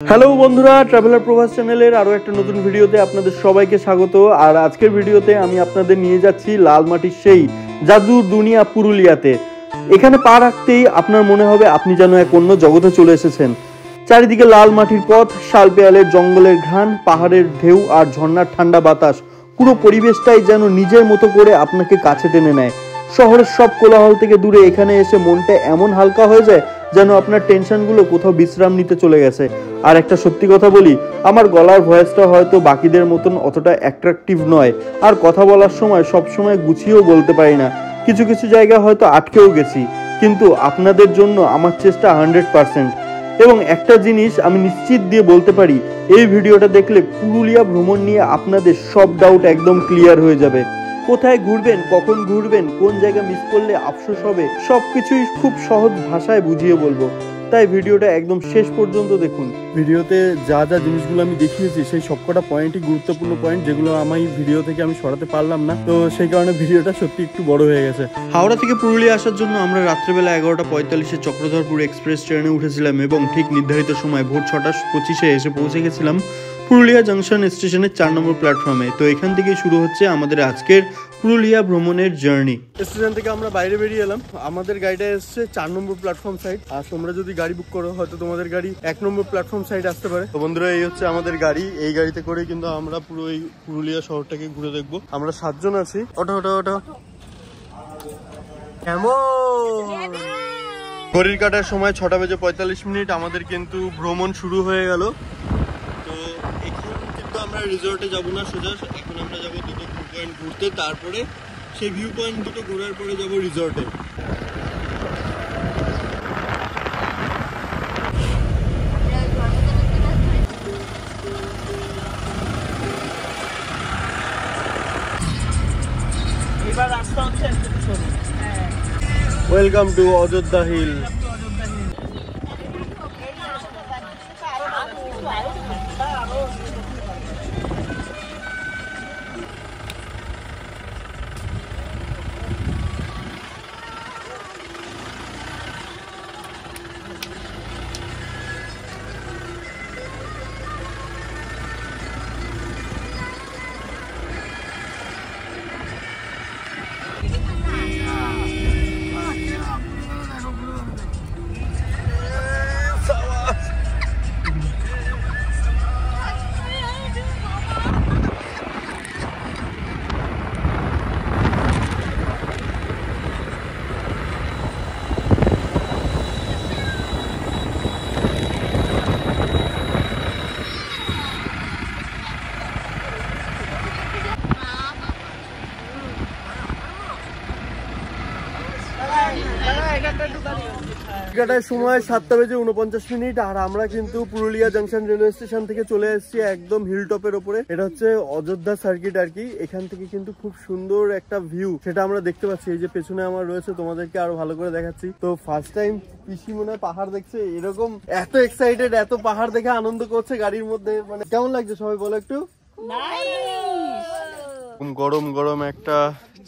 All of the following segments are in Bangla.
হ্যালো বন্ধুরা, ট্রাভেলার প্রভাস চ্যানেলের আরো একটা নতুন ভিডিওতে আপনাদের সবাইকে স্বাগত। আর আজকের ভিডিওতে আমি আপনাদের নিয়ে যাচ্ছি লালমাটির সেই জাদুর দুনিয়া পুরুলিয়াতে। এখানে পা রাখতেই আপনার মনে হবে আপনি যেন এক অন্য জগতে চলে এসেছেন। চারিদিকে লাল মাটির পথ, শালপেয়ালের জঙ্গলের ঘ্রাণ, পাহাড়ের ঢেউ আর ঝর্ণার ঠান্ডা বাতাস, পুরো পরিবেশটাই যেন নিজের মতো করে আপনাকে কাছে টেনে নেয়। শহরের সব কোলাহল থেকে দূরে এখানে এসে মনটা এমন হালকা হয়ে যায় যেন আপনার টেনশনগুলো কোথাও বিশ্রাম নিতে চলে গেছে। আর একটা সত্যি কথা বলি, আমার গলার ভয়েসটা হয়তো বাকিদের মতন অতটা অ্যাট্রাকটিভ নয়, আর কথা বলার সময় সবসময় গুছিয়েও বলতে পারি না, কিছু কিছু জায়গায় হয়তো আটকেও গেছি, কিন্তু আপনাদের জন্য আমার চেষ্টা 100%। এবং একটা জিনিস আমি নিশ্চিত দিয়ে বলতে পারি, এই ভিডিওটা দেখলে পুরুলিয়া ভ্রমণ নিয়ে আপনাদের সব ডাউট একদম ক্লিয়ার হয়ে যাবে। কোথায় ঘুরবেন, কখন ঘুরবেন, কোন জায়গা মিস করলে আফসোস হবে, সবকিছুই খুব সহজ ভাষায় বুঝিয়ে বলবো। তাই ভিডিওটা একদম শেষ পর্যন্ত দেখুন। ভিডিওতে যা যা জিনিসগুলো আমি দেখিয়েছি সেই সবকটা পয়েন্টই গুরুত্বপূর্ণ পয়েন্ট, যেগুলো আমি ভিডিও থেকে আমি সরাতে পারলাম না, তো সেই কারণে ভিডিওটা সত্যি একটু বড় হয়ে গেছে। হাওড়া থেকে পুরুলিয়া আসার জন্য আমরা রাত্রেবেলা 11:45 চক্রধরপুর এক্সপ্রেস ট্রেনে উঠেছিলাম এবং ঠিক নির্ধারিত সময় ভোর 6:25 এসে পৌঁছে গেছিলাম পুরুলিয়া জংশন স্টেশনের 4 নম্বর প্ল্যাটফর্মে। তো এখান থেকে শুরু হচ্ছে আমাদের আজকের পুরুলিয়া ভ্রমণের জার্নি। স্টেশন থেকে আমরা বাইরে বেরিয়ে এলাম, আমাদের গাড়িটা এসছে 4 নম্বর প্ল্যাটফর্ম সাইড, আর তোমরা যদি গাড়ি বুক করো হয়তো তোমাদের গাড়ি 1 নম্বর প্ল্যাটফর্ম সাইড আসতে পারে। তো বন্ধুরা, এই হচ্ছে আমাদের গাড়ি, এই গাড়িতে করে কিন্তু আমরা পুরো এই পুরুলিয়া শহরটাকে ঘুরে দেখবো। আমরা 7 জন আছি। ওটা ওটা ওটা কেমন ঘড়ির কাটার সময় 6:45, আমাদের কিন্তু ভ্রমণ শুরু হয়ে গেল। তো এখন কিন্তু আমরা রিসর্টে যাবো না সোজা, এখন আমরা যাবো দুটো ভিউ পয়েন্ট ঘুরতে, তারপরে সেই ভিউ পয়েন্ট দুটো ঘোরার পরে যাবো রিসর্টে। Welcome to Ayodhya hill. সময় 7:49, আর আমরা কিন্তু পুরুলিয়া জংশন রেলওয়ে স্টেশন থেকে চলে এসেছি একদম হিল টপের উপরে। এটা হচ্ছে অযোধ্যা সার্কিট আর কি। এখান থেকে কিন্তু খুব সুন্দর একটা ভিউ সেটা আমরা দেখতে পাচ্ছি। এই যে পেছনে আমার রয়েছে, তোমাদেরকে আরো ভালো করে দেখাচ্ছি। তো ফার্স্ট টাইম পিসি মনে হয় পাহাড় দেখছে, এরকম এত এক্সাইটেড, এত পাহাড় দেখে আনন্দ করছে গাড়ির মধ্যে। মানে কেমন লাগছে সবাই বলো একটু। গরম গরম একটা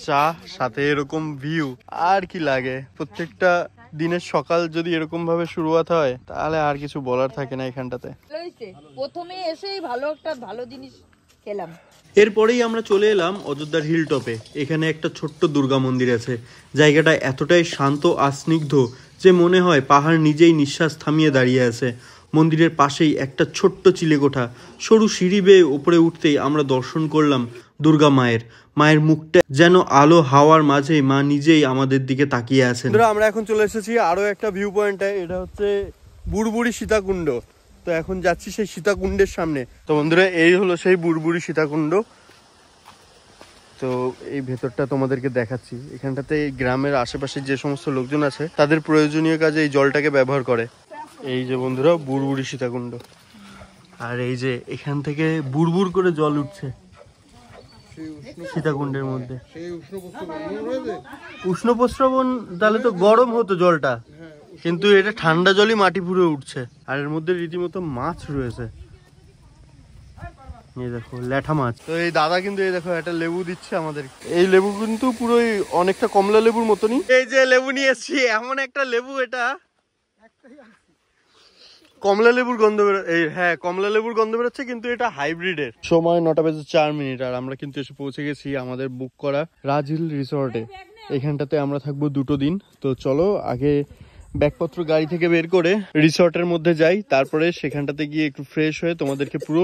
চা, সাথে এরকম ভিউ, আর কি লাগে। প্রত্যেকটা দিনের সকাল যদি এরকম ভাবে শুরুয়াত হয় তাহলে আর কিছু বলার থাকে না এখানটাতে। প্রথমে এসেই ভালো জিনিস খেলাম। এরপরেই আমরা চলে এলাম অযোধ্যার হিল টপে। এখানে একটা ছোট্ট দুর্গা মন্দির আছে। জায়গাটা এতটাই শান্ত আর স্নিগ্ধ যে মনে হয় পাহাড় নিজেই নিঃশ্বাস থামিয়ে দাঁড়িয়ে আছে। মন্দিরের পাশেই একটা ছোট্ট চিলেকোঠা, সরু সিঁড়ি বেয়ে উপরে উঠতেই আমরা দর্শন করলাম দুর্গা মায়ের। মায়ের মুখটা যেন আলো হাওয়ার মাঝে মা নিজেই আমাদের দিকে তাকিয়ে আছেন। আমরা এখন চলে এসেছি আরো একটা ভিউ পয়েন্টে, এটা হচ্ছে বুড়বুড়ি সীতাকুণ্ড। তো এখন যাচ্ছি সেই সীতাকুণ্ডের সামনে। তো বন্ধুরা, এই হলো সেই বুড়বুড়ি সীতাকুণ্ড। তো এই ভেতরটা তোমাদেরকে দেখাচ্ছি। এখানটাতে গ্রামের আশেপাশে যে সমস্ত লোকজন আছে তাদের প্রয়োজনীয় কাজে এই জলটাকে ব্যবহার করে। এই যে বন্ধুরা বুড়বুড়ি সীতাকুণ্ড, আর এই যে এখান থেকে বুড়বুড় করে জল উঠছে সীতাকুণ্ডের মধ্যে। উষ্ণ প্রস্রবণ, তাহলে তো গরম হতো জলটা, কিন্তু এটা ঠান্ডা জলই মাটি পুরো উঠছে। আর এর মধ্যে রীতিমতো মাছ রয়েছে, এই দেখো ল্যাঠা মাছ। তো এই দাদা কিন্তু এই দেখো একটা লেবু দিচ্ছে আমাদের। এই লেবু কিন্তু পুরোই অনেকটা কমলা লেবুর মতনই। এই যে লেবু নিয়ে এসছি, এমন একটা লেবু, এটা কমলা লেবুর গন্ধ হ্যাঁ কমলা লেবুর গন্ধ বেরোচ্ছে, কিন্তু এটা হাইব্রিডের। সময় 9:04 আর আমরা কিন্তু এসে পৌঁছে গেছি আমাদের বুক করা রাজহিল রিসর্টে। এখানটাতে আমরা থাকবো 2 দিন। তো চলো আগে ব্যাগপত্র গাড়ি থেকে বের করে রিসর্টের মধ্যে যাই, তারপরে সেখানটাতে গিয়ে একটু ফ্রেশ হয়ে তোমাদেরকে পুরো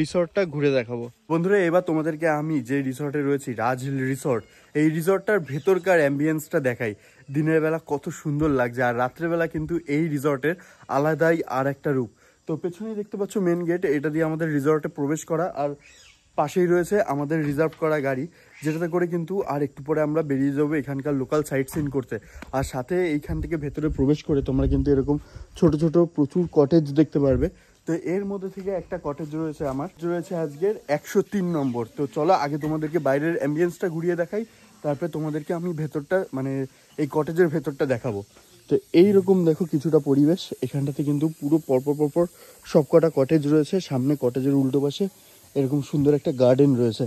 রিসর্টটা ঘুরে দেখাবো। বন্ধুরা এবার তোমাদেরকে আমি যে রিসর্টে রয়েছি, রাজহিল রিসর্ট, এই রিসর্টটার ভেতরকার অ্যাম্বিয়েন্সটা দেখাই। দিনের বেলা কত সুন্দর লাগছে, আর রাত্রেবেলা কিন্তু এই রিসর্টের আলাদাই আর একটা রূপ। তো পেছনেই দেখতে পাচ্ছ মেন গেট, এটা দিয়ে আমাদের রিসর্টে প্রবেশ করা, আর পাশেই রয়েছে আমাদের রিজার্ভ করা গাড়ি, যেটাতে করে কিন্তু আর একটু পরে আমরা বেরিয়ে যাবো এখানকার লোকাল সাইট সিন করতে। আর সাথে এইখান থেকে ভেতরে প্রবেশ করে তোমরা কিন্তু এরকম ছোট ছোট প্রচুর কটেজ দেখতে পারবে। তো এর মধ্যে থেকে একটা কটেজ রয়েছে আমার, রয়েছে আজকের 103 নম্বর। তো চলো আগে তোমাদেরকে বাইরের অ্যাম্বিয়েন্সটা ঘুরিয়ে দেখাই, তারপরে তোমাদেরকে আমি ভেতরটা মানে এই কটেজের ভেতরটা দেখাবো। তো এইরকম দেখো কিছুটা পরিবেশ। এখানটাতে কিন্তু পুরো পরপর সব কটা কটেজ রয়েছে। সামনে কটেজের উল্টো পাশে এরকম সুন্দর একটা গার্ডেন রয়েছে,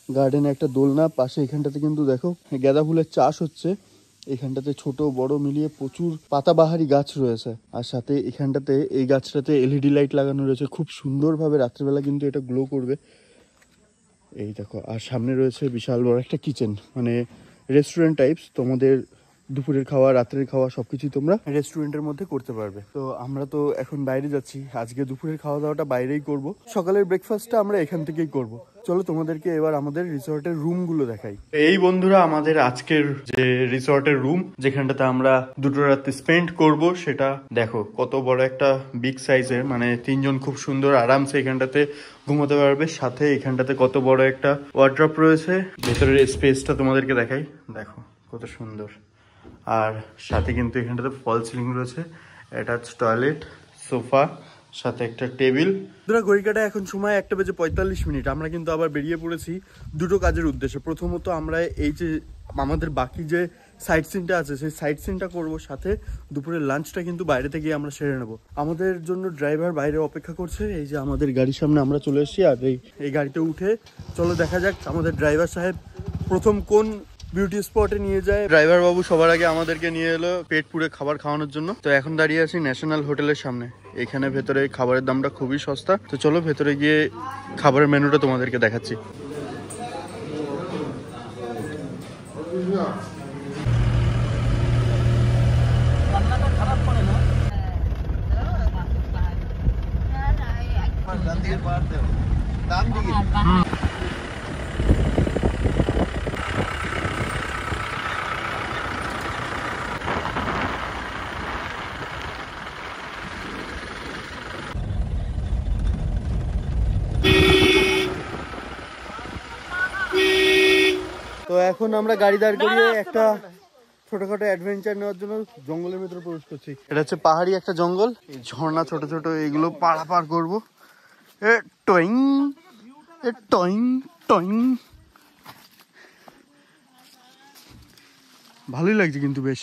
গার্ডেনে একটা দোলনা, পাশে এখানটাতে কিন্তু দেখো গাঁদা ফুলের চাষ হচ্ছে। এখানটাতে ছোট বড় মিলিয়ে প্রচুর পাতাবাহারি গাছ রয়েছে, আর সাথে এখানটাতে এই গাছটাতে এলইডি লাইট লাগানো রয়েছে, খুব সুন্দরভাবে রাত্রেবেলা কিন্তু এটা গ্লো করবে। এই দেখো, আর সামনে রয়েছে বিশাল বড় একটা কিচেন, মানে রেস্টুরেন্ট টাইপস। তোমাদের দুপুরের খাওয়া রাত্রের খাওয়া সবকিছুই তোমরা রেস্টুরেন্টের মধ্যে করতে পারবে। তো আমরা তো এখন বাইরে যাচ্ছি, আজকে দুপুরের খাওয়া দাওয়াটা বাইরেই করব, সকালের ব্রেকফাস্টটা আমরা এখান থেকেই করব। চলো তোমাদেরকে এবার আমাদের রিসর্টের রুমগুলো দেখাই। এই বন্ধুরা আমাদের আজকের যে রিসর্টের রুম, যেখানটাতে আমরা 2 রাত স্পেন্ড করব, সেটা দেখো কত বড় একটা বিগ সাইজের, মানে 3 জন খুব সুন্দর আরামসে এখানটাতে ঘুমোতে পারবে। সাথে এখানটাতে কত বড় একটা ওয়ার্ড্রপ রয়েছে। ভেতরের স্পেসটা তোমাদেরকে দেখাই, দেখো কত সুন্দর। আর সাথে কিন্তু এখানটাতে ফল সিলিং রয়েছে, অ্যাটাচ টয়লেট, সোফা, সাথে একটা টেবিল। ঘড়িকাটা এখন সময় 1:45। আমরা কিন্তু আবার বেরিয়ে পড়েছি 2টো কাজের উদ্দেশ্যে। প্রথমত আমরা এই যে আমাদের বাকি যে সাইট সিনটা আছে সেই সাইট সিনটা করবো, সাথে দুপুরের লাঞ্চটা কিন্তু বাইরে থেকে আমরা সেরে নেবো। আমাদের জন্য ড্রাইভার বাইরে অপেক্ষা করছে, এই যে আমাদের গাড়ির সামনে আমরা চলে এসেছি। আর এই গাড়িতে উঠে চলো দেখা যাক আমাদের ড্রাইভার সাহেব প্রথম কোন বিউটি স্পটে নিয়ে যায়। ড্রাইভার বাবু সবার আগে আমাদেরকে নিয়ে এলো পেট পুরে খাবার খাওয়ানোর জন্য। তো এখন দাঁড়িয়ে আছি ন্যাশনাল হোটেলের সামনে। এখানে ভেতরে খাবারের দামটা খুবই সস্তা। তো চলো ভেতরে গিয়ে খাবারের মেনুটা তোমাদেরকে দেখাচ্ছি। তো এখন আমরা গাড়ি দাঁড় করিয়ে একটা ছোটখাটো অ্যাডভেঞ্চার নেওয়ার জন্য জঙ্গলের ভেতরে প্রবেশ করছি। এটা হচ্ছে পাহাড়ি একটা জঙ্গল, এই ঝর্ণা ছোট ছোট এইগুলো পারাপার করবো। এ টইং এ টইং টইং, ভালোই লাগছে কিন্তু বেশ।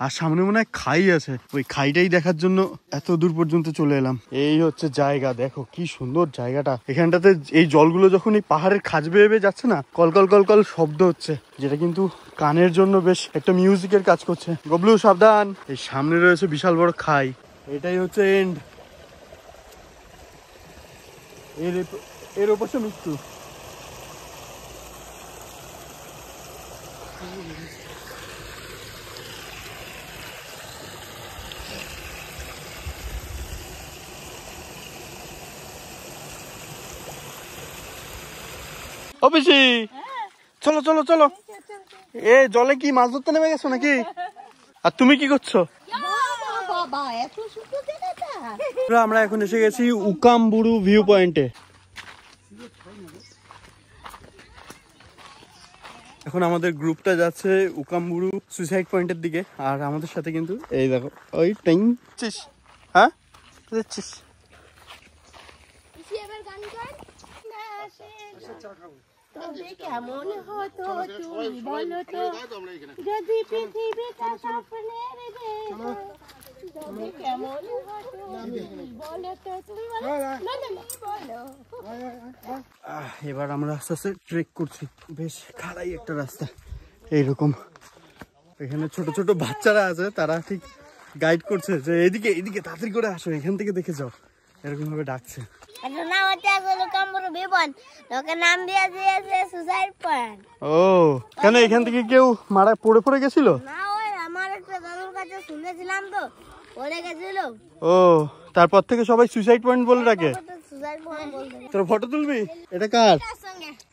আর সামনে মনে হয় খাই আছে, ওই খাইটাই দেখার জন্য এত দূর পর্যন্ত চলে এলাম। এই হচ্ছে জায়গা, দেখো কি সুন্দর জায়গাটা। এখানটাতে এই জলগুলো যখন এই পাহাড়ের খাঁজ বেয়ে যাচ্ছে না, কলকল কলকল শব্দ হচ্ছে, যেটা কিন্তু কানের জন্য বেশ একটা মিউজিকের কাজ করছে। গবলু সাবধান, এই সামনে রয়েছে বিশাল বড় খাই। এটাই হচ্ছে এন্ড, এর ওপাশে মৃত্যু। ও পিসি, চলো চলো চলো। এ জলে কি মাছ ধরতে নেমে গেছো নাকি? আর তুমি কি করছো? আমরা এখন এসে গেছি উকামবুরু ভিউ পয়েন্টে। এখন আমাদের গ্রুপটা যাচ্ছে উকামবুরু সুইসাইড পয়েন্টের দিকে। আর আমাদের সাথে কিন্তু এই দেখো ওই টাইম চিস, হ্যাঁ চিস। তবে কেমন হতো তুমি বলো তো, যদি পৃথিবীটা স্বপ্নের দেশ, তবে কেমন হতো বলো তো, তুমি বলো। এবার আমরা আস্তে আস্তে ট্রেক করছি, বেশ খাড়াই একটা রাস্তা। এইরকম এখানে ছোট ছোট বাচ্চারা আছে, তারা ঠিক গাইড করছে যে এদিকে এদিকে তাড়াতাড়ি করে আসো, এখান থেকে দেখে যাও, এরকম ভাবে ডাকছে। ও কেন এখান থেকে কেউ মারা পড়ে গেছিল? ও তারপর থেকে সবাই সুইসাইড পয়েন্ট বলে ডাকে। তোর ফটো তুলবি? এটা কার?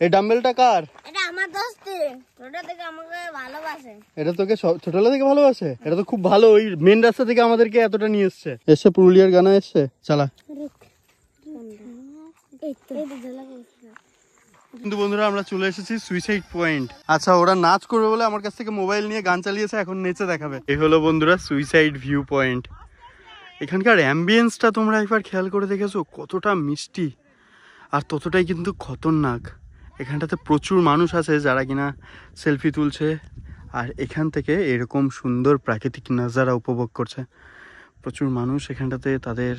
এই ডাম্বেলটা কার? এটা আমার দোস্তের, ছোট থেকে আমাকে ভালোবাসে। এটা তোকে ছোটবেলা থেকে ভালোবাসে? এটা তো খুব ভালো, ওই মেন রাস্তা থেকে আমাদেরকে এতটা নিয়ে এসছে পুরুলিয়ার গানা এসছে। চালা। কিন্তু বন্ধুরা আমরা চলে এসেছি সুইসাইড পয়েন্ট। আচ্ছা ওরা নাচ করবে বলে আমার কাছ থেকে মোবাইল নিয়ে গান চালিয়েছে, এখন নেচে দেখাবে। এই হলো বন্ধুরা সুইসাইড ভিউ পয়েন্ট। এখানকার অ্যাম্বিয়েন্সটা তোমরা একবার খেয়াল করে দেখেছো কতটা মিষ্টি আর ততটাই কিন্তু খতরনাক। এখানটাতে প্রচুর মানুষ আছে যারা কিনা সেলফি তুলছে আর এখান থেকে এরকম সুন্দর প্রাকৃতিক নাজারা উপভোগ করছে। প্রচুর মানুষ এখানটাতে তাদের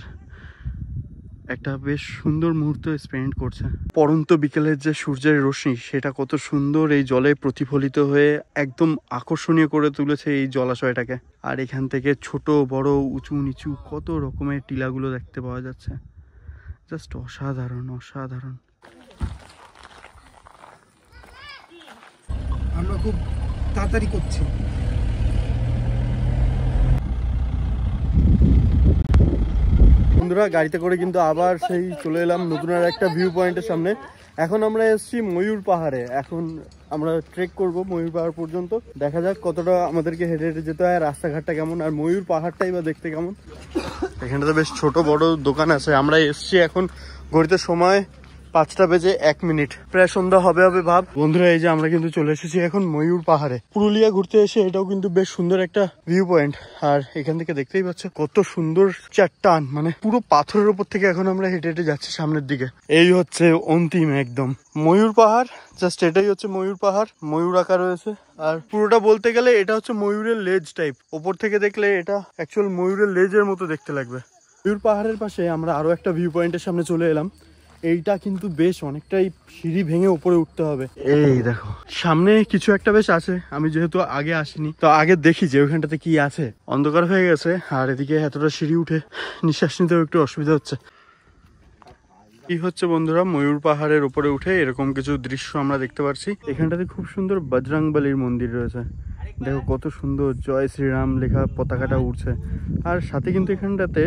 একটা বেশ সুন্দর মুহূর্ত স্পেন্ড করছে। পরন্ত বিকেলের যে সূর্যের রশ্মি সেটা কত সুন্দর এই জলে প্রতিফলিত হয়ে একদম আকর্ষণীয় করে তুলেছে এই জলাশয়টাকে। আর এখান থেকে ছোট বড় উঁচু নিচু কত রকমের টিলাগুলো দেখতে পাওয়া যাচ্ছে। জাস্ট অসাধারণ অসাধারণ। আমরা খুব তাড়াতাড়ি করছি। বন্ধুরা গাড়িতে করে কিন্তু আবার সেই চলে এলাম নতুন আর একটা ভিউ পয়েন্টের সামনে। এখন আমরা এসেছি ময়ূর পাহাড়ে। এখন আমরা ট্রেক করব ময়ূর পাহাড় পর্যন্ত। দেখা যাক কতটা আমাদেরকে হেঁটে হেঁটে যেতে হয়, রাস্তাঘাটটা কেমন, আর ময়ূর পাহাড়টাই বা দেখতে কেমন। এখানটাতে বেশ ছোট বড় দোকান আছে। আমরা এসেছি এখন ঘড়িতে সময় 5:01, প্রায় সন্ধ্যা হবে ভাব। বন্ধুরা এই যে আমরা কিন্তু চলে এসেছি এখন ময়ূর পাহাড়ে। পুরুলিয়া ঘুরতে এসে এটাও কিন্তু বেশ সুন্দর একটা ভিউ পয়েন্ট। আর এখান থেকে দেখতেই পাচ্ছ কত সুন্দর চাট্টান, মানে পুরো পাথরের উপর থেকে এখন আমরা হেঁটে হেঁটে যাচ্ছি সামনের দিকে। এই হচ্ছে অন্তিম একদম ময়ূর পাহাড়। জাস্ট এটাই হচ্ছে ময়ূর পাহাড়, ময়ূর আঁকা রয়েছে। আর পুরোটা বলতে গেলে এটা হচ্ছে ময়ূরের লেজ টাইপ। ওপর থেকে দেখলে এটা অ্যাকচুয়াল ময়ূরের লেজের মতো দেখতে লাগবে। ময়ূর পাহাড়ের পাশে আমরা আরো একটা ভিউ পয়েন্টের সামনে চলে এলাম। এইটা কিন্তু বেশ অনেকটাই সিঁড়ি ভেঙে উপরে উঠতে হবে। এই দেখো সামনে কিছু একটা বেশ আছে, আমি যেহেতু আগে আসিনি তো আগে দেখি যে ওইখানটাতে কি আছে। অন্ধকার হয়ে গেছে আর এদিকে এতটা সিঁড়ি উঠে নিঃশ্বাস নিতেও একটু অসুবিধা হচ্ছে। কি হচ্ছে বন্ধুরা, ময়ূর পাহাড়ের উপরে উঠে এরকম কিছু দৃশ্য আমরা দেখতে পাচ্ছি। এখানটাতে খুব সুন্দর বজরংবলীর মন্দির রয়েছে। দেখো কত সুন্দর জয় শ্রীরাম লেখা পতাকাটা উঠছে। আর সাথে কিন্তু এখানটাতে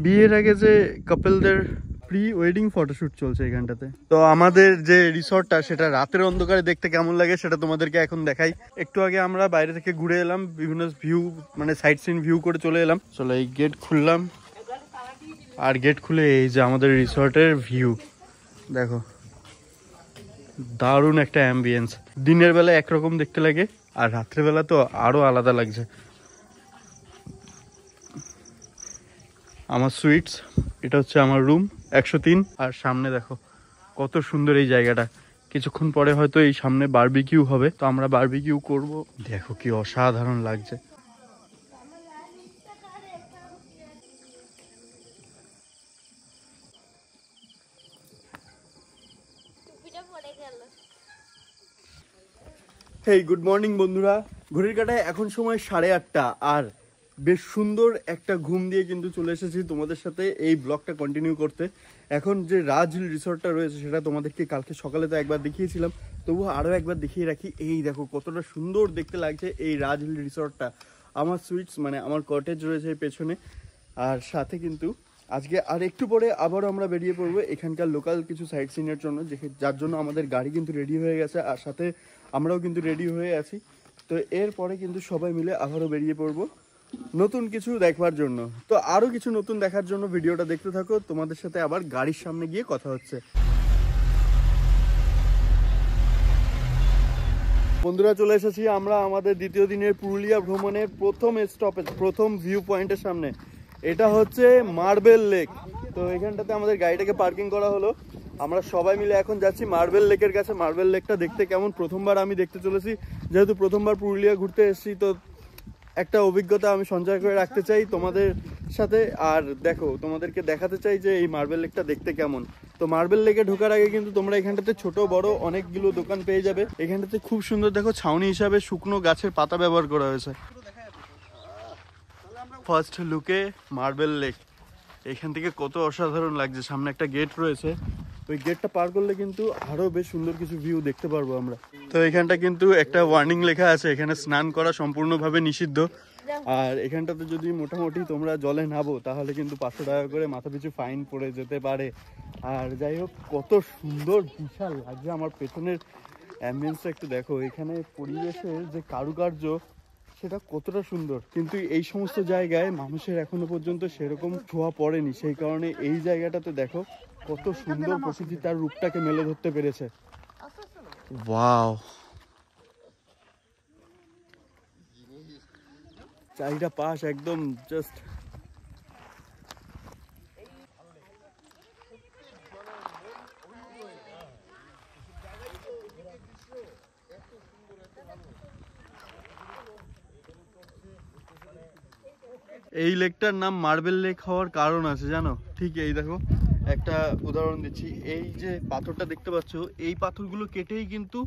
বিয়ের আগে যে কাপলদের প্রি ওয়েডিং ফটোশুট চলছে এখানটাতে। তো আমাদের যে রিসর্টটা সেটা রাতের অন্ধকারে দেখতে কেমন লাগে সেটা তোমাদেরকে এখন দেখাই। একটু আগে আমরা বাইরে থেকে ঘুরে এলাম, বিভিন্ন ভিউ মানে সাইট সিন ভিউ করে চলে এলাম। চলো এই গেট খুললাম, আর গেট খুলে এই যে আমাদের রিসর্টের ভিউ দেখো, দারুণ একটা অ্যাম্বিয়েন্স। দিনের বেলা একরকম দেখতে লাগে আর রাত্রেবেলা তো আরো আলাদা লাগছে। আমার সুইটস, এটা হচ্ছে আমার রুম 103। আর সামনে দেখো কত সুন্দর এই জায়গাটা। কিছুক্ষণ পরে হয়তো এই সামনে বারবিকিউ হবে, তো আমরা বারবিকিউ করব। দেখো কি অসাধারণ লাগছে। হেই গুড মর্নিং বন্ধুরা। ঘড়ির কাঁটায় এখন সময় 8:30 আর বেশ সুন্দর একটা ঘুম দিয়ে কিন্তু চলে এসেছি তোমাদের সাথে এই ব্লগটা কন্টিনিউ করতে। এখন যে রাজ হিল রিসর্টটা রয়েছে সেটা তোমাদেরকে কালকে সকালে তো একবার দেখিয়েছিলাম, তবু আরও একবার দেখিয়ে রাখি। এই দেখো কতটা সুন্দর দেখতে লাগছে এই রাজ হিল রিসর্টটা। আমার সুইটস মানে আমার কটেজ রয়েছে পেছনে। আর সাথে কিন্তু আজকে আর একটু পরে আবারও আমরা বেরিয়ে পড়বো এখানকার লোকাল কিছু সাইট সিনের জন্য, যার জন্য আমাদের গাড়ি কিন্তু রেডি হয়ে গেছে আর সাথে আমরাও কিন্তু রেডি হয়ে আছি। তো এরপরে কিন্তু সবাই মিলে আবারও বেরিয়ে পড়বো নতুন কিছু দেখবার জন্য। তো আরো কিছু নতুন দেখার জন্য ভিডিওটা দেখতে থাকো। তোমাদের সাথে আবার গাড়ির সামনে গিয়ে কথা হচ্ছে। বন্ধুরা চলে এসেছি আমরা আমাদের দ্বিতীয় দিনের পুরুলিয়া ভ্রমণের প্রথম স্টপেজ, প্রথম ভিউ পয়েন্টের সামনে। এটা হচ্ছে মার্বেল লেক। তো এখানটাতে আমাদের গাড়িটাকে পার্কিং করা হলো। আমরা সবাই মিলে এখন যাচ্ছি মার্বেল লেকের কাছে। মার্বেল লেকটা দেখতে কেমন প্রথমবার আমি দেখতে চলেছি, যেহেতু প্রথমবার পুরুলিয়া ঘুরতে এসেছি, তো একটা অভিজ্ঞতা আমি সঞ্চয় করে রাখতে চাই তোমাদের সাথে। আর দেখো তোমাদেরকে দেখাতে চাই যে এই মার্বেল লেকটা দেখতে কেমন। তো মার্বেল লেকে ঢোকার আগে কিন্তু তোমরা এখানটাতে ছোট বড় অনেকগুলো দোকান পেয়ে যাবে। এখানটাতে খুব সুন্দর দেখো ছাউনি হিসাবে শুকনো গাছের পাতা ব্যবহার করা হয়েছে। ফার্স্ট লুকে মার্বেল লেক। এখান থেকে কত অসাধারণ লাগছে। সামনে একটা গেট রয়েছে, ওই গেটটা পার করলে কিন্তু আরো বেশ সুন্দর কিছু ভিউ দেখতে পারবো আমরা। তো এখানটা কিন্তু একটা ওয়ার্নিং লেখা আছে, এখানে স্নান করা সম্পূর্ণভাবে নিষিদ্ধ। আর এখানটাতে যদি মোটামুটি তোমরা জলে নামো তাহলে কিন্তু 500 টাকা করে মাথা পিছু ফাইন পড়ে যেতে পারে। আর যাই হোক, কত সুন্দর বিশাল লাগছে। আমার পেছনের অ্যাম্বিয়েন্সটা একটু দেখো, এখানে পরিবেশের যে কারুকার্য সেটা কতটা সুন্দর, কিন্তু এই সমস্ত জায়গায় মানুষের এখনো পর্যন্ত সেরকম ছোঁয়া পড়েনি। সেই কারণে এই জায়গাটাতে দেখো কত সুন্দর প্রকৃতি তার রূপটাকে মেলে ধরতে পেরেছে। ওয়াও, চারিটা পাশ একদম জাস্ট এই লেকটার নাম মার্বেল লেক হওয়ার কারণ আছে জানো। ঠিক এই দেখো, একটা উদাহরণ দিচ্ছি। এই যে পাথরটা দেখতে পাচ্ছ, এই পাথরগুলো কেটেই কিন্তু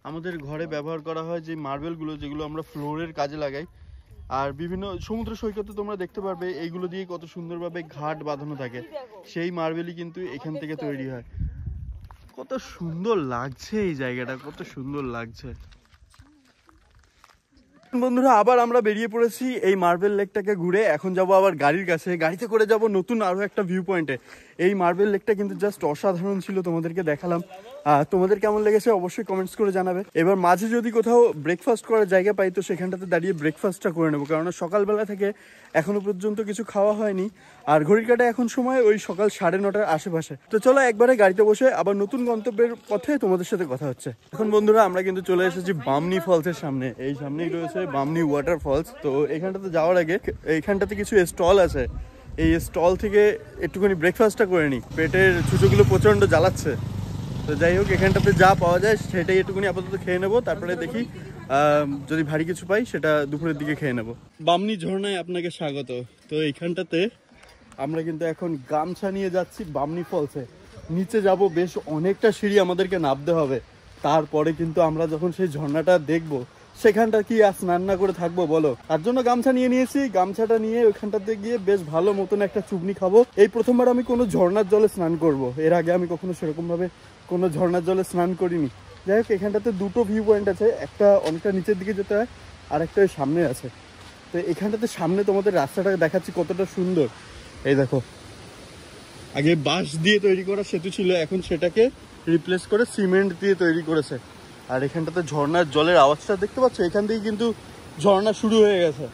আমাদের ঘরে ব্যবহার করা হয় যে মার্বেলগুলো, যেগুলো আমরা ফ্লোরের কাজে লাগাই। আর বিভিন্ন সমুদ্র সৈকতে তোমরা দেখতে পারবে এইগুলো দিয়ে কত সুন্দরভাবে ঘাট বাঁধানো থাকে, সেই মার্বেলই কিন্তু এখান থেকে তৈরি হয়। কত সুন্দর লাগছে এই জায়গাটা, কত সুন্দর লাগছে। বন্ধুরা, আবার আমরা বেরিয়ে পড়েছি এই মার্বেল লেকটাকে ঘুরে। এখন যাব আবার গাড়ির কাছে, গাড়িতে করে যাব নতুন আরো একটা ভিউ পয়েন্টে। এই মার্বেল লেকটা কিন্তু জাস্ট অসাধারণ ছিল, তোমাদেরকে দেখালাম। তোমাদের কেমন লেগেছে অবশ্যই কমেন্টস করে জানাবে। এবার মাঝে যদি কোথাও ব্রেকফাস্ট করার জায়গা পাই তো সেখানটাতে দাঁড়িয়ে ব্রেকফাস্টটা করে নেবো, কারণ সকালবেলা থেকে এখনো পর্যন্ত কিছু খাওয়া হয়নি। আর ঘড়ির কাঁটায় এখন সময় ওই সকাল 9:30টার আশেপাশে। তো চলো একবারে গাড়িতে বসে আবার নতুন গন্তব্যের পথে তোমাদের সাথে কথা হচ্ছে। এখন বন্ধুরা, আমরা কিন্তু চলে এসেছি বামনি ফলসের সামনে। এই সামনেই রয়েছে বামনি ওয়াটার ফলস। তো এখানটাতে যাওয়ার আগে এইখানটাতে কিছু স্টল আছে, এই স্টল থেকে একটুখানি ব্রেকফাস্টটা করে নিই, পেটের ছুঁচোগুলো প্রচণ্ড জ্বালাচ্ছে। তো যাই হোক, এখানটাতে যা পাওয়া যায় সেটাই একটুখানি আপাতত খেয়ে নেবো, তারপরে দেখি যদি ভারী কিছু পাই সেটা দুপুরের দিকে খেয়ে নেবো। বামনি ঝর্ণায় আপনাকে স্বাগত। তো এইখানটাতে আমরা কিন্তু এখন গামছা নিয়ে যাচ্ছি বামনি ফলসে। নিচে যাব, বেশ অনেকটা সিঁড়ি আমাদেরকে নামতে হবে। তারপরে কিন্তু আমরা যখন সেই ঝর্ণাটা দেখবো সেখানটা কি আর স্নান না করে থাকবো বলো। তার জন্য গামছা নিয়ে নিয়েছি। গামছাটা নিয়ে ওইখানটাতে গিয়ে বেশ ভালো মতন একটা চুবনি খাবো। এই প্রথমবার আমি কোনো ঝর্ণার জলে স্নান করব, এর আগে আমি কখনো সেরকম ভাবে কোনো ঝর্ণার জলে স্নান করিনি। যাই হোক, এখানটাতে দুটো ভিউ পয়েন্ট আছে, একটা অনেকটা নিচের দিকে যেতে হয় আর একটা ওই সামনে আছে। তো এখানটাতে সামনে তোমাদের রাস্তাটা দেখাচ্ছি কতটা সুন্দর। এই দেখো, আগে বাঁশ দিয়ে তৈরি করা সেতু ছিল, এখন সেটাকে রিপ্লেস করে সিমেন্ট দিয়ে তৈরি করেছে। আর এখানটাতে ঝর্ণার জলের আওয়াজটা দেখতে পাচ্ছ, এখান থেকে কিন্তু ঝর্ণা শুরু হয়ে গেছে।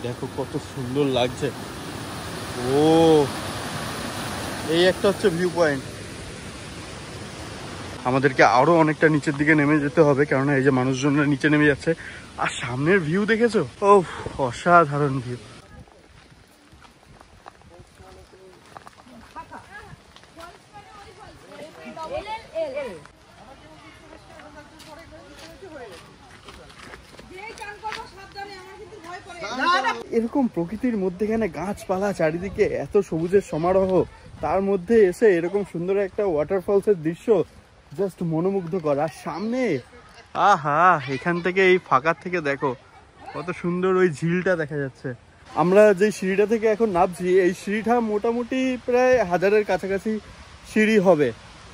দেখো কত সুন্দর লাগছে। ও, এই একটা হচ্ছে ভিউ পয়েন্ট। আমাদেরকে আরো অনেকটা নিচের দিকে নেমে যেতে হবে, কেননা এই যে মানুষজনরা নিচে নেমে যাচ্ছে। আর সামনের ভিউ দেখেছো? ও, অসাধারণ ভিউ। এরকম প্রকৃতির মধ্যেখানে গাছপালা চারিদিকে, এত সবুজের সমারোহ, তার মধ্যে এসে এরকম সুন্দর একটা ওয়াটারফলসের দৃশ্য জাস্ট মনোমুগ্ধকর। আর সামনে আহা, এখান থেকে এই ফাঁকা থেকে দেখো কত সুন্দর ওই ঝিলটা দেখা যাচ্ছে। আমরা যে সিঁড়িটা থেকে এখন নামছি, এই সিঁড়িটা মোটামুটি প্রায় 1000-এর কাছাকাছি সিঁড়ি হবে।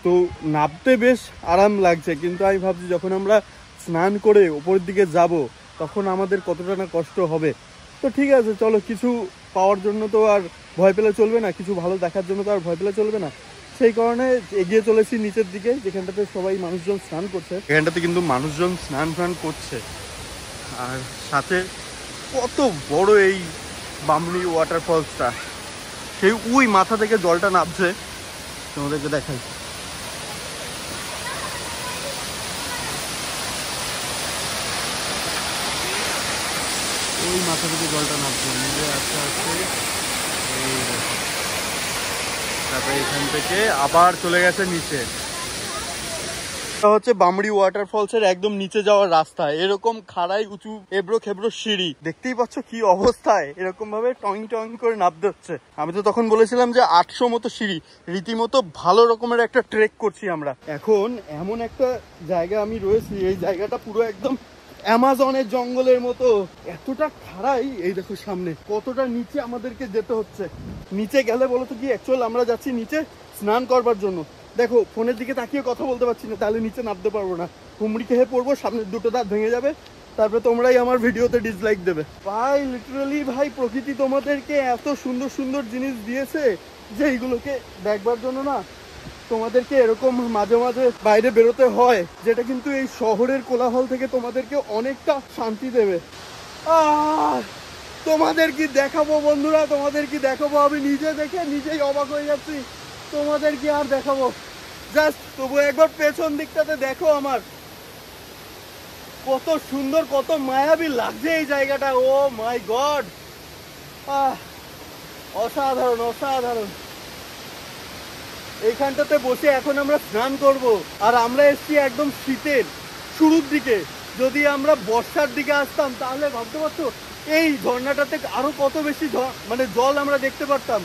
তো নামতে বেশ আরাম লাগছে, কিন্তু আমি ভাবছি যখন আমরা স্নান করে ওপরের দিকে যাব তখন আমাদের কতটা না কষ্ট হবে। তো ঠিক আছে, চলো, কিছু পাওয়ার জন্য তো আর ভয় পেলে চলবে না, কিছু ভালো দেখার জন্য তো আর ভয় পেলে চলবে না। সেই কারণে এগিয়ে চলেছি নিচের দিকে, যেখানটাতে সবাই মানুষজন স্নান করছে। এখানটাতে কিন্তু মানুষজন স্নান করছে। আর সাথে কত বড় এই বামনি ওয়াটারফলসটা, সেই ওই মাথা থেকে জলটা নামছে, তোমাদেরকে দেখাই। ওই মাথা থেকে জলটা নামছে, আস্তে আস্তে এই দেখো। তারপরে এখান থেকে আবার চলে গেছে নিচে। হচ্ছে বামড়ি ওয়াটারফলসের একদম নিচে যাওয়ার রাস্তা। এরকম খাড়াই উঁচু এবড়ো খেবড়ো সিঁড়ি, দেখতেই পাচ্ছ কি অবস্থায়, এরকম ভাবে টং টং করে নামতে হচ্ছে। আমি তো তখন বলেছিলাম যে 800 মতো সিঁড়ি, রীতিমতো ভালো রকমের একটা ট্রেক করছি আমরা। এখন এমন একটা জায়গা আমি রয়েছি, এই জায়গাটা পুরো একদম অ্যামাজনের জঙ্গলের মতো এতটা খাড়াই। এই দেখো সামনে কতটা নিচে আমাদেরকে যেতে হচ্ছে। নিচে গেলে বলো তো কি অ্যাকচুয়াল আমরা যাচ্ছি নিচে স্নান করবার জন্য। দেখো ফোনের দিকে তাকিয়ে কথা বলতে পারছি না, তাহলে নিচে নামতে পারবো না, হুমড়ি খেয়ে পড়বো, সামনের দুটো দাঁত ভেঙে যাবে, তারপরে তোমরাই আমার ভিডিওতে ডিসলাইক দেবে। ভাই লিটারালি ভাই প্রকৃতি তোমাদেরকে এত সুন্দর সুন্দর জিনিস দিয়েছে যে এইগুলোকে দেখবার জন্য না তোমাদেরকে এরকম মাঝে মাঝে বাইরে বেরোতে হয়, যেটা কিন্তু এই শহরের কোলাহল থেকে তোমাদেরকে অনেকটা শান্তি দেবে। তোমাদের কি দেখাবো বন্ধুরা, তোমাদের কি দেখাবো, আমি নিজে দেখে নিজেই অবাক হয়ে যাচ্ছি। তোমাদের কি আর দেখাবো, জাস্ট তবু একবার পেছন দিকটাতে দেখো আমার কত সুন্দর কত মায়াবী লাগছে এই জায়গাটা। ও মাই গড, অসাধারণ অসাধারণ। এইখানটাতে বসে এখন আমরা স্নান করব, আর আমরা এসছি একদম শীতের শুরুর দিকে। যদি আমরা বর্ষার দিকে আসতাম তাহলে ভাবতে পারছো এই ঝর্ণাটাতে আরো কত বেশি মানে জল আমরা দেখতে পারতাম।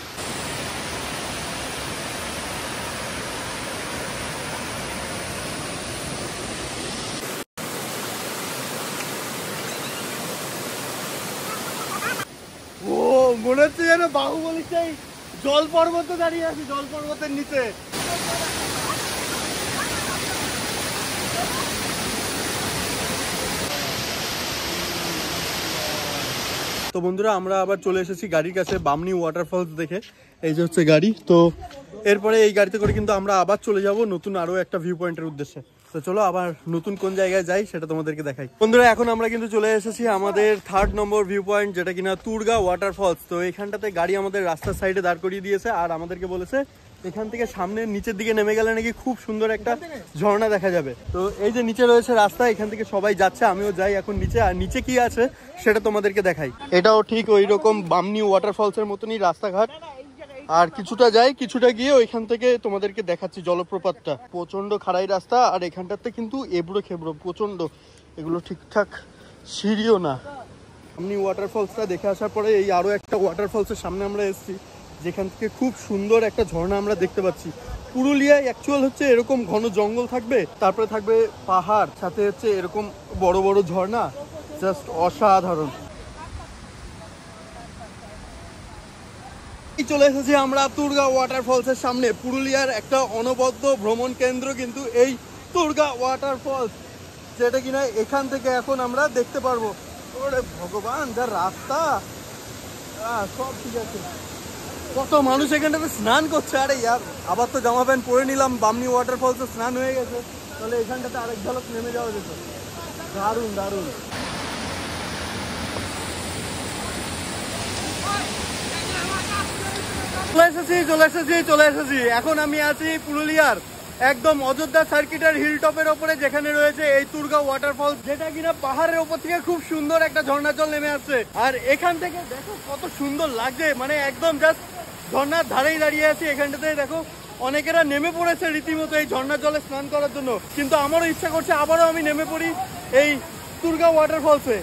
ও মনে হচ্ছে যেন বাহুবলী সেই জল পর্বতে দাঁড়িয়ে আছি, জল পর্বতের নিচে। তো বন্ধুরা আমরা আবার চলে এসেছি গাড়ির কাছে বামনি ওয়াটারফলস দেখে। এই যে হচ্ছে গাড়ি, তো এরপরে এই গাড়িতে করে কিন্তু আমরা আবার চলে যাব নতুন আরো একটা ভিউ পয়েন্টের উদ্দেশ্যে। তো চলো আবার নতুন কোন জায়গায় যাই সেটা তোমাদেরকে দেখাই। বন্ধুরা এখন আমরা কিন্তু চলে এসেছি আমাদের 3rd নম্বর ভিউ পয়েন্ট, যেটা কিনা তুরগা ওয়াটারফলস। তো এখানটাতে গাড়ি আমাদের রাস্তার সাইডে দাঁড় করিয়ে দিয়েছে, আর আমাদেরকে বলেছে এখান থেকে সামনে নিচের দিকে নেমে গেলে নাকি খুব সুন্দর একটা ঝর্ণা দেখা যাবে। তো এই যে নিচে রয়েছে রাস্তা, এখান থেকে সবাই যাচ্ছে, আমিও যাই এখন নিচে। আর নিচে কি আছে সেটা তোমাদেরকে দেখাই। এটাও ঠিক ওই রকম বামনি ওয়াটারফলসের মতনই রাস্তাঘাট, আর কিছুটা যাই, কিছুটা গিয়ে ওইখান থেকে তোমাদেরকে দেখাচ্ছি জলপ্রপাতটা। প্রচন্ড খাড়াই রাস্তা, আর এখানটাতে কিন্তু এবড়ো খেবড়ো প্রচন্ড, এগুলো ঠিকঠাক সিঁড়িও না। বামনি ওয়াটারফলসটা দেখে আসার পরে এই আরো একটা ওয়াটারফলসের সামনে আমরা এসেছি, যেখান থেকে খুব সুন্দর একটা ঝর্ণা আমরা দেখতে পাচ্ছি। পুরুলিয়ায় অ্যাকচুয়াল হচ্ছে এরকম ঘন জঙ্গল থাকবে, তারপরে থাকবে পাহাড়, সাথে হচ্ছে এরকম বড় বড় ঝর্ণা, জাস্ট অসাধারণ। চলে এসেছি আমরা তুরগা ওয়াটারফলসের সামনে। পুরুলিয়ার একটা অনবদ্য ভ্রমণ কেন্দ্র কিন্তু এই তুরগা ওয়াটারফলস, যেটা কিনা এখান থেকে এখন আমরা দেখতে পারবো। ওরে ভগবান, যা রাস্তা, সব ঠিক আছে। কত মানুষ এখানটাতে স্নান করছে। আরে ইয়ার, আবার তো জামা প্যান্ট পরে নিলাম, বামনি ওয়াটারফলসে স্নান হয়ে গেছে, তাহলে এখানটাতে আরেক ঝলক নেমে যাওয়া যেত। দারুণ দারুণ। চলে এসেছি। এখন আমি আছি পুরুলিয়ার একদম অযোধ্যা সার্কিটের হিলটপের ওপরে, যেখানে রয়েছে এই তুরগা ওয়াটারফল, যেটা কিনা পাহাড়ের ওপর থেকে খুব সুন্দর একটা ঝর্ণা জল নেমে আসছে। আর এখান থেকে দেখো কত সুন্দর লাগছে, মানে একদম জাস্ট ঝর্ণার ধারেই দাঁড়িয়ে আছি। এখানটাতে দেখো অনেকেরা নেমে পড়েছে রীতিমতো এই ঝর্ণার জলে স্নান করার জন্য, কিন্তু আমারও ইচ্ছা করছে আবারও আমি নেমে পড়ি এই তুরগা ওয়াটারফলসে।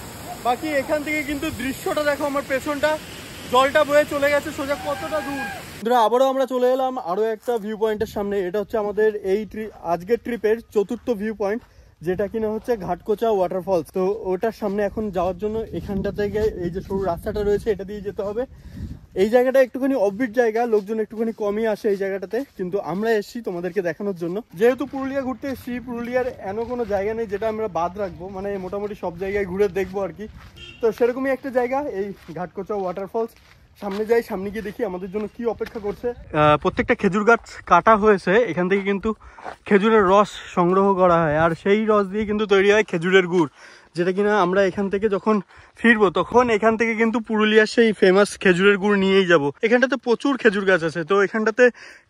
বাকি এখান থেকে কিন্তু দৃশ্যটা দেখো, আমার পেছনটা জলটা বয়ে চলে গেছে সোজা কতটা দূর। আবারও আমরা চলে এলাম আরো একটা ভিউ পয়েন্টের সামনে। এটা হচ্ছে আমাদের এই আজকের ট্রিপের 4র্থ ভিউ পয়েন্ট, যেটা কিনা হচ্ছে ঘাটকোচা ওয়াটারফলস। তো ওটার সামনে এখন যাওয়ার জন্য এখানটা থেকে এই যে সরু রাস্তাটা রয়েছে এটা দিয়ে যেতে হবে। এই জায়গাটা একটুখানি অফবিট জায়গা, লোকজন একটুখানি কমই আসে এই জায়গাটাতে, কিন্তু আমরা এসেছি তোমাদেরকে দেখানোর জন্য। যেহেতু পুরুলিয়া ঘুরতে এসেছি, পুরুলিয়ার এমন কোনো জায়গা নেই যেটা আমরা বাদ রাখবো, মানে মোটামুটি সব জায়গায় ঘুরে দেখবো আর কি। তো সেরকমই একটা জায়গা এই ঘাটকোচা ওয়াটারফলস। সামনে যাই, সামনে গিয়ে দেখি আমাদের জন্য কি অপেক্ষা করছে। প্রত্যেকটা খেজুর গাছ কাটা হয়েছে, এখান থেকে কিন্তু খেজুরের রস সংগ্রহ করা হয়, আর সেই রস দিয়ে কিন্তু তৈরি হয় খেজুরের গুড়, যেটা কিনা আমরা এখান থেকে যখন ফিরবো তখন এখান থেকে কিন্তু পুরুলিয়ার সেই ফেমাস খেজুরের গুড় নিয়েই যাব। এখানটাতে প্রচুর খেজুর গাছ আছে, তো এখানটাতে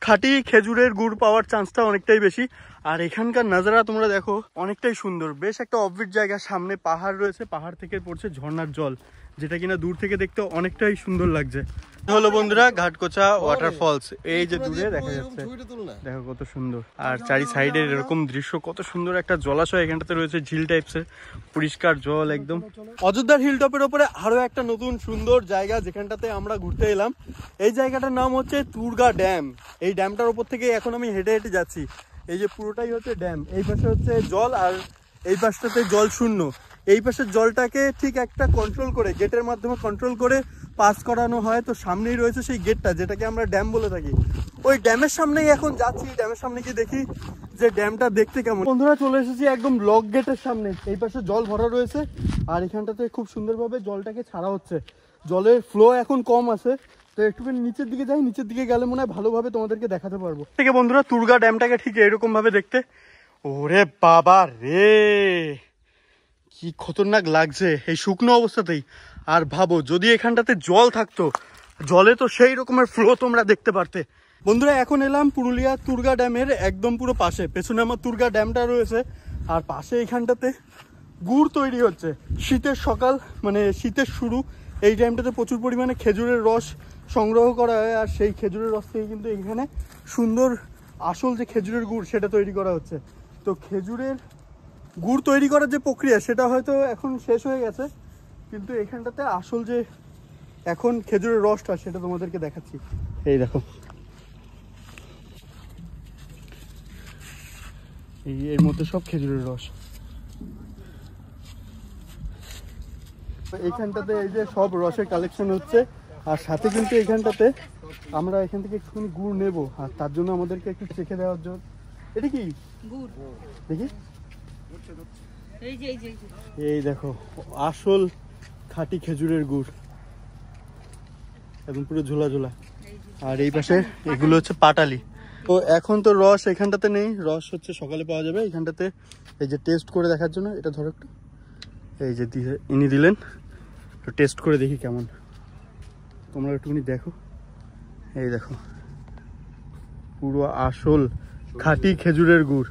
খাঁটি খেজুরের গুড় পাওয়ার চান্সটা অনেকটাই বেশি। আর এখানকার নাজারা তোমরা দেখো অনেকটাই সুন্দর, বেশ একটা অফবিট জায়গা। সামনে পাহাড় রয়েছে, পাহাড় থেকে পড়ছে ঝর্ণার জল, যেটা কিনা দূর থেকে দেখতে অনেকটাই সুন্দর লাগছে। হলো বন্ধুরা ঘাটকোচা ওয়াটারফলস, এই যে দূরে দেখা যাচ্ছে, দেখো কত সুন্দর। আর চারি সাইডের এরকম দৃশ্য, কত সুন্দর একটা জলাশয় এখানটাতে রয়েছে, ঝিল টাইপসের, পরিষ্কার জল একদম। অযোধ্যার হিলটপের ওপরে আরো একটা নতুন সুন্দর জায়গা যেখানটাতে আমরা ঘুরতে এলাম। এই জায়গাটার নাম হচ্ছে তুরগা ড্যাম। এই ড্যামটার ওপর থেকে এখন আমি হেঁটে হেঁটে যাচ্ছি। এই যে পুরোটাই হচ্ছে ড্যাম, এই পাশে হচ্ছে জল, আর এই পাশটাতে জল শূন্য। এই পাশের জলটাকে ঠিক একটা কন্ট্রোল করে, গেটের মাধ্যমে কন্ট্রোল করে পাস করানো হয়। তো সামনেই রয়েছে সেই গেটটা, যেটাকে আমরা ড্যাম বলে থাকি। ওই ড্যামের সামনেই এখন যাচ্ছি, ড্যামের সামনে গিয়ে দেখি যে ড্যামটা দেখতে কেমন। বন্ধুরা চলে এসেছি একদম লক গেটের সামনে। এই পাশে জল ভরা রয়েছে আর এখানটাতে খুব সুন্দরভাবে জলটাকে ছাড়া হচ্ছে। জলের ফ্লো এখন কম আছে, তো একটুখানি নিচের দিকে যাই, নিচের দিকে গেলে মনে হয় ভালোভাবে তোমাদেরকে দেখাতে পারবো। ঠিক আছে বন্ধুরা, তুর্গা ড্যামটাকে ঠিক এরকম ভাবে দেখতে। ওরে বাবা রে, কি খতরনাক লাগছে এই শুকনো অবস্থাতেই। আর ভাবো যদি এখানটাতে জল থাকতো, জলে তো সেই রকমের ফ্লো তোমরা দেখতে পারতে। বন্ধুরা এখন এলাম পুরুলিয়া তুর্গা ড্যামের একদম পুরো পাশে। পেছনে আমার তুর্গা ড্যামটা রয়েছে আর পাশে এখানটাতে গুড় তৈরি হচ্ছে। শীতের সকাল, মানে শীতের শুরু, এই টাইমটাতে প্রচুর পরিমাণে খেজুরের রস সংগ্রহ করা হয়। আর সেই খেজুরের রস থেকে কিন্তু এখানে সুন্দর আসল যে খেজুরের গুড় সেটা তৈরি করা হচ্ছে। তো খেজুরের গুড় তৈরি করার যে প্রক্রিয়া সেটা হয়তো এখন শেষ হয়ে গেছে, কিন্তু এখানটাতে আসল যে এখন খেজুরের রসটা সেটা তোমাদেরকে দেখাচ্ছি। এই দেখো, এই এর মধ্যে সব খেজুরের রস। এইখানটাতে এই যে সব রসের কালেকশন হচ্ছে। আর সাথে কিন্তু এইখানটাতে আমরা এখান থেকে একটুখানি গুড় নেবো, আর তার জন্য আমাদেরকে একটু চেখে দেওয়ার জন্য। এটা কি গুড় দেখি, এই যে এই দেখো আসল খাঁটি খেজুরের গুড়, একদম পুরো ঝোলা ঝোলা। আর এই পাশে এগুলো হচ্ছে পাটালি। তো এখন তো রস এখানটাতে নেই, রস হচ্ছে সকালে পাওয়া যাবে। এখানটাতে এই যে টেস্ট করে দেখার জন্য, এটা ধরো একটু, এই যে ইনি দিলেন, তো টেস্ট করে দেখি কেমন। তোমরা একটুখানি দেখো, এই দেখো পুরো আসল খাঁটি খেজুরের গুড়।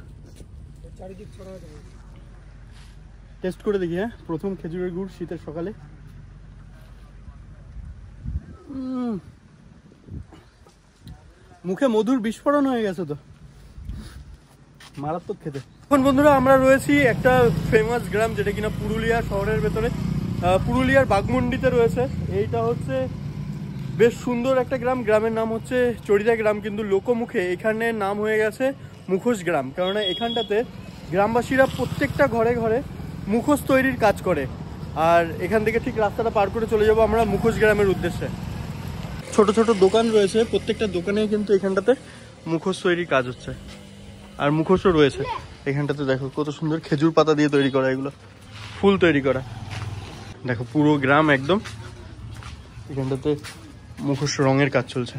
টেস্ট করে দেখি। হ্যাঁ, প্রথম খেজুরের গুড় শীতের সকালে। মুখে মধুর বিস্ফোরণ হয়ে গেছে, তো মারাত্মক খেতে। এখন বন্ধুরা আমরা রয়েছি একটা ফেমাস গ্রাম, যেটা কিনা পুরুলিয়া শহরের ভেতরে, পুরুলিয়ার বাগমুন্ডিতে রয়েছে। এইটা হচ্ছে বেশ সুন্দর একটা গ্রাম। গ্রামের নাম হচ্ছে চড়িদা গ্রাম, কিন্তু লোকমুখে এখানের নাম হয়ে গেছে মুখোশ গ্রাম। কেননা এখানটাতে গ্রামবাসীরা প্রত্যেকটা ঘরে ঘরে মুখোশ তৈরির কাজ করে। আর এখান থেকে ঠিক রাস্তাটা পার করে চলে যাবো আমরা মুখোশ গ্রামের উদ্দেশ্যে। ছোট ছোট দোকান রয়েছে, প্রত্যেকটা দোকানেই কিন্তু এখানটাতে মুখোশ তৈরির কাজ হচ্ছে। আর মুখোশও রয়েছে এখানটাতে। দেখো কত সুন্দর খেজুর পাতা দিয়ে তৈরি করা, এগুলো ফুল তৈরি করা। দেখো পুরো গ্রাম একদম এখানটাতে মুখোশ রঙের কাজ চলছে।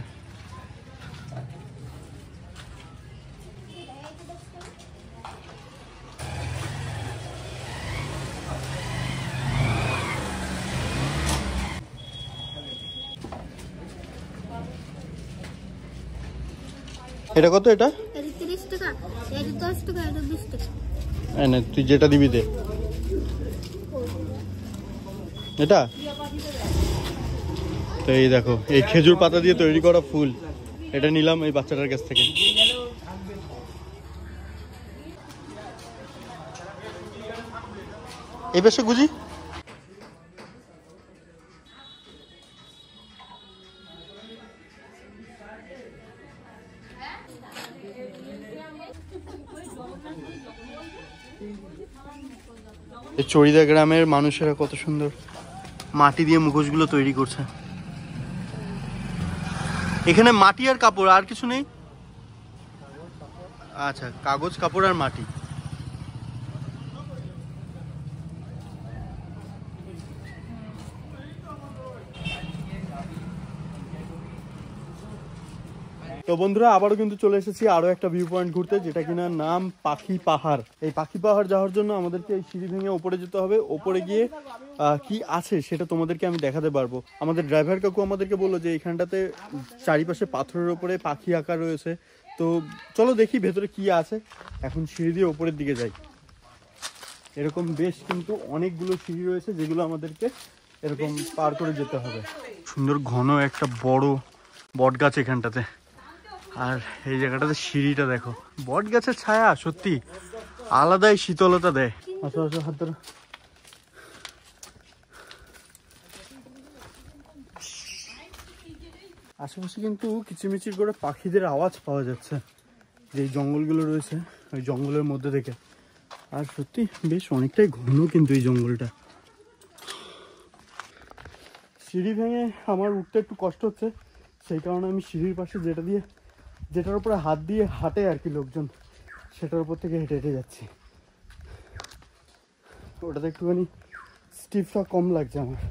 এটা কত? এটা 30 টাকা, এটা 10 টাকা, এটা 20 টাকা। না, তুই যেটা দিবি দে। এটা তো এই দেখো, এই খেজুর পাতা দিয়ে তৈরি করা ফুল, এটা নিলাম এই বাচ্চাটার কাছ থেকে। এই পাশে গুজি, চড়িদা গ্রামের মানুষেরা কত সুন্দর মাটি দিয়ে মুখোশগুলো তৈরি করছে। এখানে মাটি আর কাপড়, আর কিছু নেই? আচ্ছা, কাগজ, কাপড় আর মাটি। তো বন্ধুরা আবারও কিন্তু চলে এসেছি আরো একটা ভিউ পয়েন্ট ঘুরতে, যেটা কিনা নাম পাখি পাহাড়। এই পাখি পাহাড় যাওয়ার জন্য আমাদেরকে এই সিঁড়ি ভেঙে ওপরে যেতে হবে। ওপরে গিয়ে কি আছে সেটা তোমাদেরকে আমি দেখাতে পারবো। আমাদের ড্রাইভার কাকু আমাদেরকে বললো যে এইখানটাতে চারিপাশে পাথরের ওপরে পাখি আঁকা রয়েছে। তো চলো দেখি ভেতরে কি আছে। এখন সিঁড়ি দিয়ে ওপরের দিকে যাই। এরকম বেশ কিন্তু অনেকগুলো সিঁড়ি রয়েছে, যেগুলো আমাদেরকে এরকম পার করে যেতে হবে। সুন্দর ঘন একটা বড় বট গাছ এখানটাতে। আর এই জায়গাটাতে সিঁড়িটা দেখো, বট গাছের ছায়া সত্যি আলাদাই শীতলতা দেয়। আসো আসো, হাত ধরো। আশেপাশে কিন্তু কিচিরমিচির করে পাখিদের আওয়াজ পাওয়া যাচ্ছে। যে জঙ্গলগুলো রয়েছে ওই জঙ্গলের মধ্যে থেকে আর সত্যি বেশ অনেকটাই ঘন কিন্তু এই জঙ্গলটা। সিঁড়ি ভেঙে আমার উঠতে একটু কষ্ট হচ্ছে, সেই কারণে আমি সিঁড়ির পাশে যেটার উপরে হাত দিয়ে হাঁটে আর কি লোকজন, সেটার উপর থেকে হেঁটে হেঁটে যাচ্ছি। ওটাতে একটুখানি স্টিফটা কম লাগছে আমার।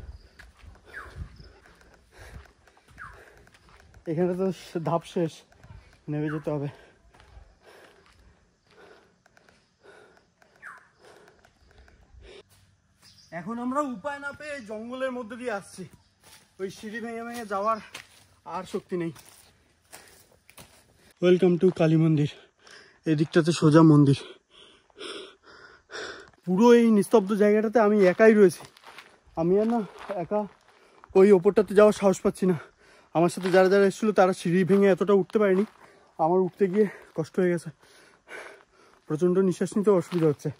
এখানে তো ধাপ শেষ, নেমে যেতে হবে। এখন আমরা উপায় না পেয়ে জঙ্গলের মধ্যে দিয়ে আসছি। ওই সিঁড়ি ভেঙে ভেঙে যাওয়ার আর শক্তি নেই। ওয়েলকাম টু কালী মন্দির। এদিকটাতে সোজা মন্দির। পুরো এই নিস্তব্ধ জায়গাটাতে আমি একাই রয়েছি। আমি আর না একা ওই ওপরটাতে যাওয়ার সাহস পাচ্ছি না। আমার সাথে যারা যারা এসেছিলো তারা সিঁড়ি ভেঙে এতটা উঠতে পারেনি, আমার উঠতে গিয়ে কষ্ট হয়ে গেছে, প্রচণ্ড নিঃশ্বাস নিতে অসুবিধা হচ্ছে।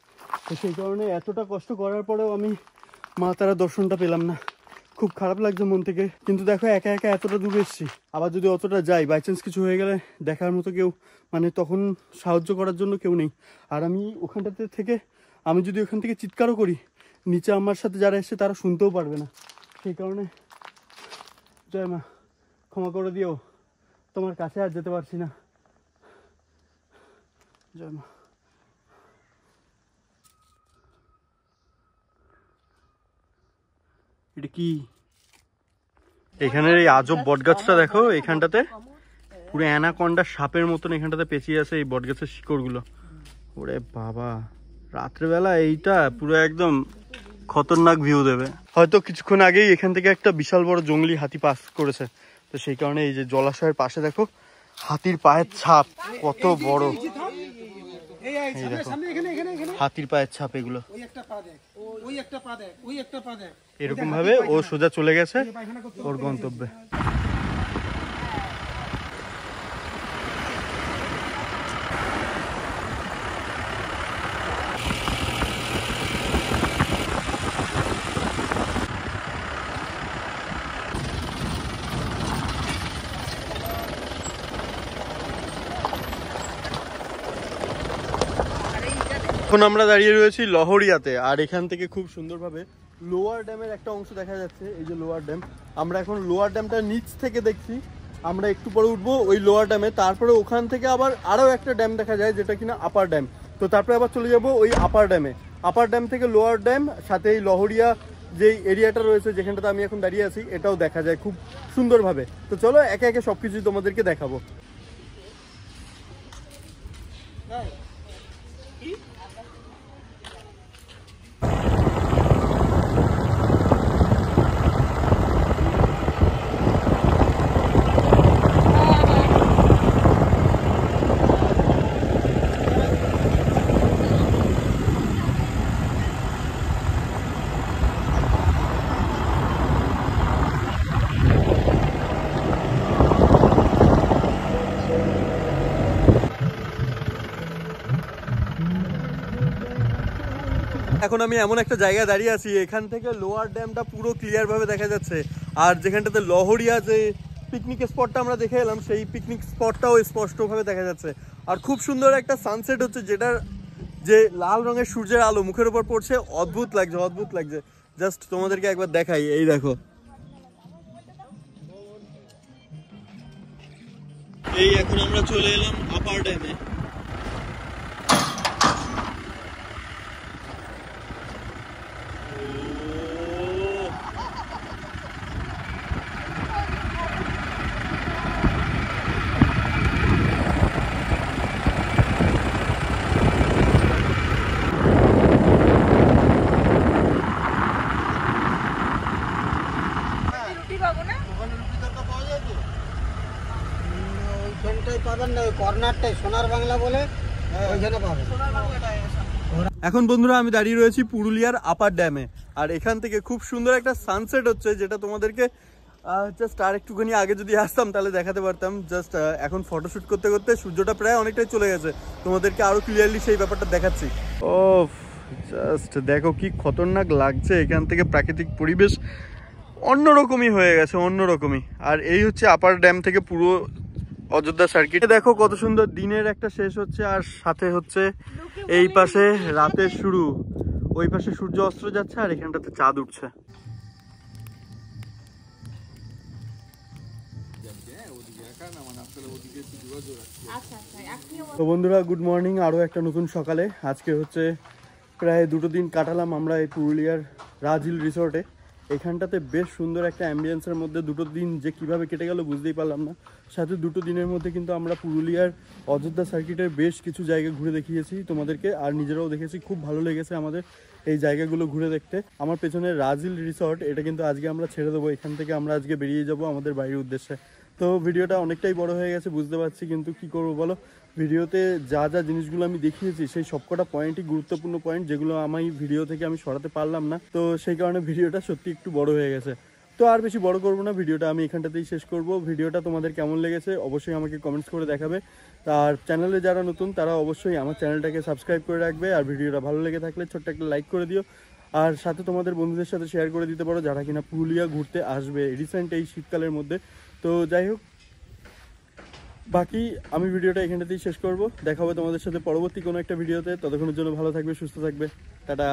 তো সেই কারণে এতটা কষ্ট করার পরেও আমি মা তারা দর্শনটা পেলাম না। খুব খারাপ লাগছে মন থেকে। কিন্তু দেখো একা একা এতটা দূরে এসেছি, আবার যদি অতটা যাই, বাই চান্স কিছু হয়ে গেলে দেখার মতো কেউ, মানে তখন সাহায্য করার জন্য কেউ নেই। আর আমি ওখানটাতে থেকে আমি যদি ওখান থেকে চিৎকারও করি, নিচে আমার সাথে যারা এসছে তারা শুনতেও পারবে না। সেই কারণে জয় মা, ক্ষমা করে দিও, তোমার কাছে আর যেতে পারছি না। জয় মা। এটা কি? এখানের এই আজব বটগাছটা দেখো, এখানটাতে পুরো অ্যানাকন্ডা সাপের মতন এখানটাতে পেঁচিয়ে আছে এই বটগাছের শিকড়গুলো। ওরে বাবা, রাত্রেবেলা এইটা পুরো একদম খতরনাক ভিউ দেবে। হয়তো কিছুক্ষণ আগেই এখান থেকে একটা বিশাল বড় জঙ্গলি হাতি পাস করেছে, তো সেই কারণে এই যে জলাশয়ের পাশে দেখো হাতির পায়ের ছাপ কত বড়। এই দেখো হাতির পায়ের ছাপ, এগুলো এরকম ভাবে ও সোজা চলে গেছে ওর গন্তব্যে। এখন আমরা দাঁড়িয়ে রয়েছি লহরিয়াতে, আর এখান থেকে খুব সুন্দরভাবে লোয়ার ড্যামের একটা অংশ দেখা যাচ্ছে। এই যে লোয়ার ড্যাম, আমরা এখন লোয়ার ড্যামটা নিচ থেকে দেখছি। আমরা একটু পরে উঠবো ওই লোয়ার ড্যামে, তারপরে ওখান থেকে আবার আরও একটা ড্যাম দেখা যায় যেটা কিনা আপার ড্যাম। তো তারপরে আবার চলে যাবো ওই আপার ড্যামে। আপার ড্যাম থেকে লোয়ার ড্যাম, সাথে এই লহরিয়া যে এরিয়াটা রয়েছে যেখানটাতে আমি এখন দাঁড়িয়ে আছি, এটাও দেখা যায় খুব সুন্দরভাবে। তো চলো একে একে সবকিছু তোমাদেরকে দেখাবো। এখন আমি এমন একটা জায়গায় দাঁড়িয়ে আছি, এখান থেকে লোয়ার ড্যামটা পুরো ক্লিয়ার ভাবে দেখা যাচ্ছে। আর যেখানটাতে লহরিয়া যে পিকনিক স্পটটা আমরা দেখে এলাম, সেই পিকনিক স্পটটাও স্পষ্টভাবে দেখা যাচ্ছে। আর খুব সুন্দর একটা সানসেট হচ্ছে, যেটার যে লাল রঙের সূর্যের আলো মুখের উপর পড়ছে, অদ্ভুত লাগছে, অদ্ভুত লাগছে। জাস্ট তোমাদেরকে একবার দেখাই, এই দেখো, এই এখন আমরা চলে এলাম আপার ড্যামে। এখন বন্ধুরা আমি দাঁড়িয়ে রয়েছি পুরুলিয়ার আপার ড্যামে, আর এখান থেকে খুব সুন্দর একটা সানসেট হচ্ছে, যেটা তোমাদেরকে জাস্ট আর একটুখানি আগে যদি আসতাম তাহলে দেখাতে পারতাম। জাস্ট এখন ফটোশুট করতে করতে সূর্যটা প্রায় অনেকটাই চলে গেছে, তোমাদেরকে আরো ক্লিয়ারলি সেই ব্যাপারটা দেখাচ্ছি। ও জাস্ট দেখো কি খতরনাক লাগছে, এখান থেকে প্রাকৃতিক পরিবেশ অন্যরকমই হয়ে গেছে, অন্যরকমই। আর এই হচ্ছে আপার ড্যাম থেকে পুরো অযোধ্যা সার্কিটে দেখো কত সুন্দর দিনের একটা শেষ হচ্ছে আর সাথে হচ্ছে এই পাশে রাতের শুরু। ওই পাশে সূর্য অস্ত যাচ্ছে আর এখানটাতে চাঁদ উঠছে। তো বন্ধুরা গুড মর্নিং, আরও একটা নতুন সকালে। আজকে হচ্ছে প্রায় 2 দিন কাটালাম আমরা এই পুরুলিয়ার রাজহিল রিসোর্টে। এখানটাতে বেশ সুন্দর একটা অ্যাম্বিয়েন্সের মধ্যে 2 দিন যে কিভাবে কেটে গেল বুঝতেই পারলাম না। সাথে 2 দিনের মধ্যে কিন্তু আমরা পুরুলিয়ার অযোধ্যা সার্কিটের বেশ কিছু জায়গা ঘুরে দেখিয়েছি তোমাদেরকে, আর নিজেরাও দেখেছি। খুব ভালো লেগেছে আমাদের এই জায়গাগুলো ঘুরে দেখতে। আমার পেছনে রাজহিল রিসোর্ট, এটা কিন্তু আজকে আমরা ছেড়ে দেবো। এখান থেকে আমরা আজকে বেরিয়ে যাব আমাদের বাড়ির উদ্দেশ্যে। তো ভিডিওটা অনেকটাই বড় হয়ে গেছে বুঝতে পারছি, কিন্তু কি করবো বলো, ভিডিওতে যা যা জিনিসগুলো আমি দেখিয়েছি সেই সবকটা পয়েন্টই গুরুত্বপূর্ণ পয়েন্ট, যেগুলো আমি ভিডিও থেকে আমি সরাতে পারলাম না। তো সেই কারণে ভিডিওটা সত্যি একটু বড় হয়ে গেছে। তো আর বেশি বড় করবো না, ভিডিওটা আমি এখানটাতেই শেষ করব। ভিডিওটা তোমাদের কেমন লেগেছে অবশ্যই আমাকে কমেন্টস করে দেখাবে। আর চ্যানেলে যারা নতুন তারা অবশ্যই আমার চ্যানেলটাকে সাবস্ক্রাইব করে রাখবে। আর ভিডিওটা ভালো লেগে থাকলে ছোট্ট একটা লাইক করে দিও। আর সাথে তোমাদের বন্ধুদের সাথে শেয়ার করে দিতে পারো যারা কিনা পুরুলিয়া ঘুরতে আসবে রিসেন্ট এই শীতকালের মধ্যে। তো যাই হোক, বাকি আমি ভিডিওটা এখানটাতেই শেষ করব। দেখা হবে তোমাদের সাথে পরবর্তী কোনো একটা ভিডিওতে। ততক্ষণের জন্য ভালো থাকবে, সুস্থ থাকবে, টাটা।